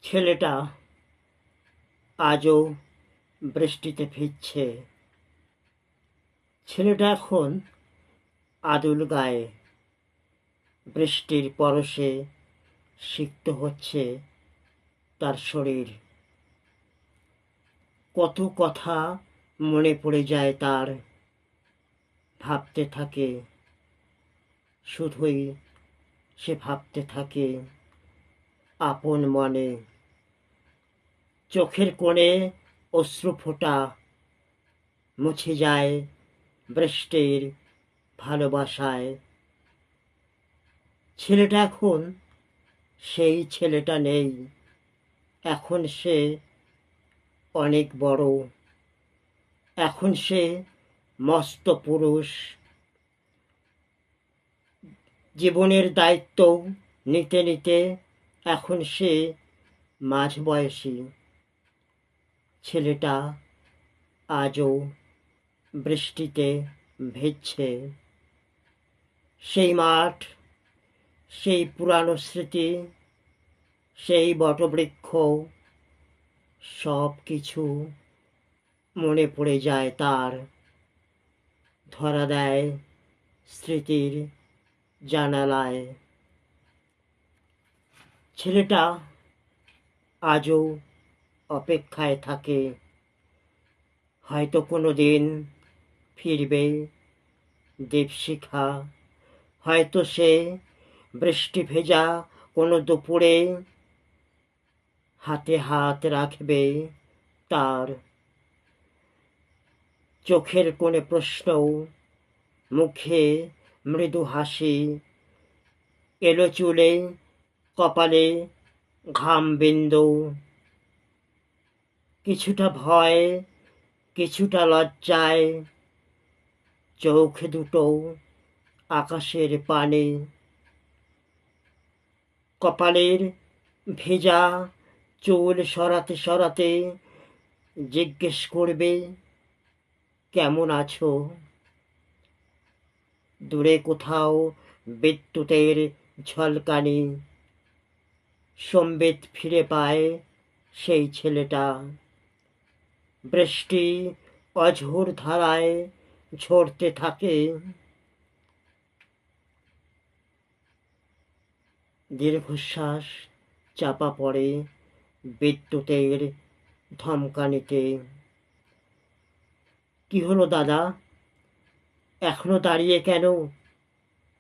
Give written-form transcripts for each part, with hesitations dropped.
ছেলেটা আজও বৃষ্টিতে ভিজছে। ছেলেটা এখন আদুল গায়ে, বৃষ্টির পরশে সিক্ত হচ্ছে তার শরীর। কত কথা মনে পড়ে যায় তার, ভাবতে থাকে, শুধুই সে ভাবতে থাকে আপন মনে। চোখের কোণে অশ্রুফোঁটা মুছে যায় বৃষ্টির ভালোবাসায়। ছেলেটা এখন সেই ছেলেটা নেই, এখন সে অনেক বড়, এখন সে মস্ত পুরুষ। জীবনের দায়িত্ব নিতে নিতে এখন সে মাঝবয়সী। ছেলেটা আজও বৃষ্টিতে ভিজছে। সেই মাঠ, সেই পুরানো স্মৃতি, সেই বটবৃক্ষ, সব কিছু মনে পড়ে যায় তার। ধরা দেয় স্মৃতির জানালায়। ছেলেটা আজও অপেক্ষায় থাকে, হয়তো কোনো দিন ফিরবে দীপশিখা, হয়তো সে বৃষ্টি ভেজা কোনো দুপুরে হাতে হাত রাখবে তার। চোখের কোণে প্রশ্ন, মুখে মৃদু হাসি, এলো চুলে কপালে ঘাম বিন্দু। কিছুটা ভয়, কিছুটা লজ্জায়, চোখ দুটো আকাশের পানে। কপালের ভেজা চুল সরাতে সরাতে জিজ্ঞেস করবে কেমন আছো। দূরে কোথাও বিদ্যুতের ঝলকানি, সম্বিত ফিরে পায় সেই ছেলেটা। বৃষ্টি অঝোর ধারায় ঝরতে থাকে। দীর্ঘশ্বাস চাপা পড়ে বিদ্যুতের ধমকানিতে। কি হলো দাদা, এখনো দাঁড়িয়ে কেন,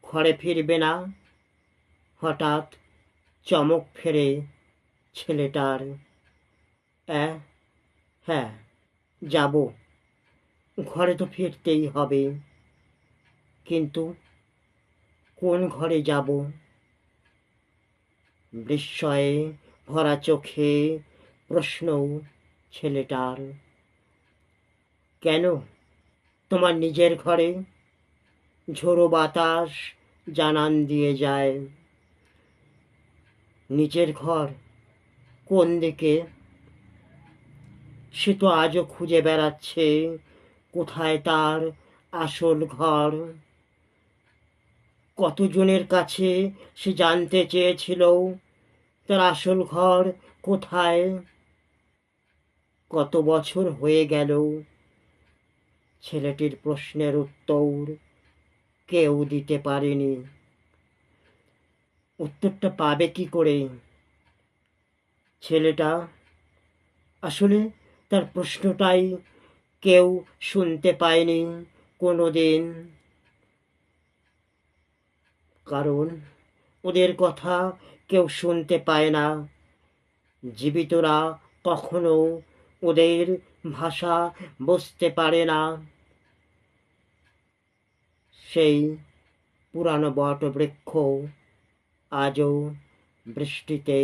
ঘরে ফিরবে না? হঠাৎ চমক ফেরে ছেলেটার। হ্যাঁ, যাব, ঘরে তো ফিরতেই হবে, কিন্তু কোন ঘরে যাব? বিস্ময়ে ভরা চোখে প্রশ্ন ছেলেটার। কেন, তোমার নিজের ঘরে? ঝোড়ো বাতাস জানান দিয়ে যায়। নিজের ঘর কোন দিকে? সে তো আজও খুঁজে বেড়াচ্ছে কোথায় তার আসল ঘর। কতজনের কাছে সে জানতে চেয়েছিল তার আসল ঘর কোথায়। কত বছর হয়ে গেল, ছেলেটির প্রশ্নের উত্তর কেউ দিতে পারেনি। উত্তরটা পাবে কি করে? ছেলেটা আসলে তার প্রশ্নটাই কেউ শুনতে পায়নি কোনো দিন। কারণ ওদের কথা কেউ শুনতে পায় না। জীবিতরা কখনো ওদের ভাষা বুঝতে পারে না। সেই পুরানো বটবৃক্ষ আজও বৃষ্টিতে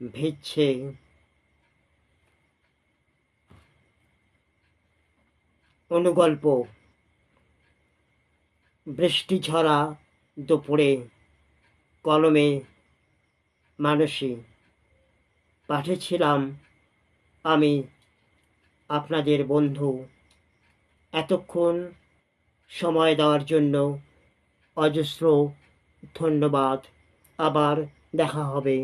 ভিজছে। অনুগল্প, বৃষ্টি ঝরা দুপুরে, কলমে মানসী। পাঠিয়েছিলাম আমি, আপনাদের বন্ধু। এতক্ষণ সময় দেওয়ার জন্য অজস্র ধন্যবাদ। আবার দেখা হবে।